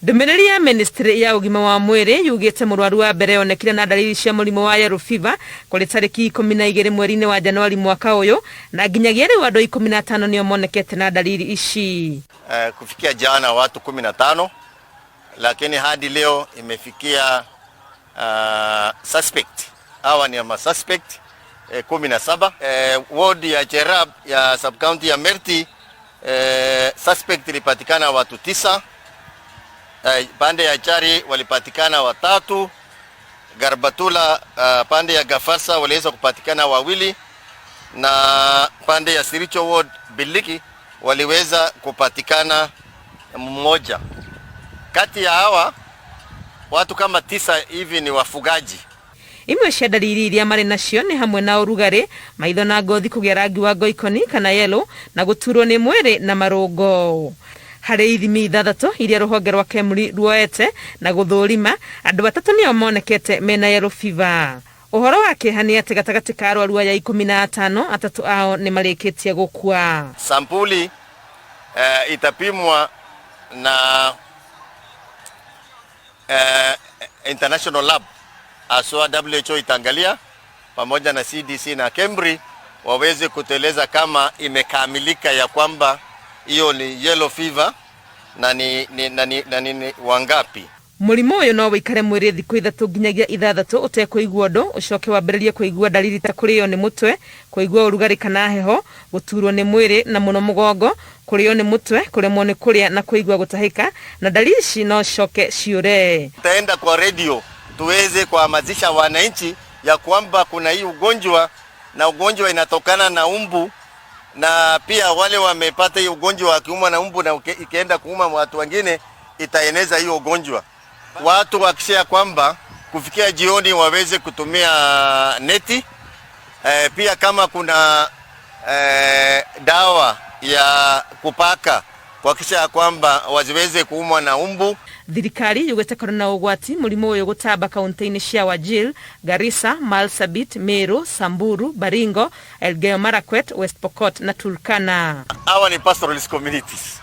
Ndumiriri ya ministry ya ugima wa mwiri yugite murwaru wa mbere onekire na dalili cia murimo wa yellow fever kuri tariki 12 mweri-ini wa Januari mwaka uyu na nginyagia riu andu 15 nio monekete na dalili ici. Kufikia jana watu 15, lakini hadi leo imefikia suspect. Hawa ni ma suspect 17. Ward ya Cherab ya sub county ya Merti suspect ilipatikana watu 9. Pande ya Chari walipatikana 3. Garbatula pande ya Gafarsa waliweza kupatikana 2, na pande ya Siricho Ward Biliki waliweza kupatikana 1. Kati ya hawa watu kama 9 hivi ni wafugaji. Imwe cia dalili iria mari nacio ni hamwe na urugari, maitho na ngothi kugia rangi wa ngoikoni kana yellow, na guturwo ni mwiri na marungo. Hari ithimi 6 iria ruhonge rwa KEMRI ruoete na guthurima, andu 3 nio monekete mena yellow fever. Uhoro wake hani ati gatagati ka arwaru aya 15, 3 ao ni marikitie gukua. Sampuli itapimwa na international lab, aswa WHO itaangalia pamoja na CDC na KEMRI waweze kuteleza kama imekamilika ya kwamba hiyo ni yellow fever na ni wangapi. Murimo uyu no wikare mwiri thiku 3 nginyagia 6 utekuigua ndu, ucoke wambiririe kuigua dalili ta kurio ni mutwe, kuigua urugari kana heho, guturwo ni mwiri na muno mugongo, kurio ni mutwe, kuremwo ni kuria na kuigua gutahika, na dalili ici no coke ciure. Tutaenda kwa radio tuweze kuhamasisha wananchi ya kwamba kuna hii ugonjwa, na ugonjwa inatokana na umbu, na pia wale wamepata hii ugonjwa wakiumwa na umbu na ikienda kuuma watu wengine itaeneza hiyo ugonjwa. Watu wakishia kwamba kufikia jioni waweze kutumia neti. Pia kama kuna dawa ya kupaka kuhakikisha kwamba waziweze kuumwa na umbu. Thirikari yugete korona ugwati murimo uyu gutamba kaunti-ini cia Wajir, Garissa, Marsabit, Meru, Samburu, Baringo, Elgeyo Marakwet, West Pokot na Turkana. Hawa ni pastoralist communities.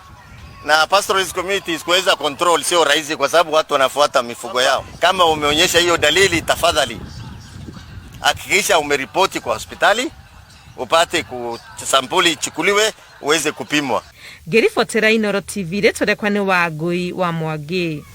Na pastoralist communities kuweza control sio rahisi kwa sababu watu wanafuata mifugo yao. Kama umeonyesha hiyo dalili, tafadhali hakikisha umeripoti kwa hospitali, upate sampuli ichukuliwe uweze kupimwa. Gerifotera Inoro TV retore kwa ni Wangui wa Mwangi.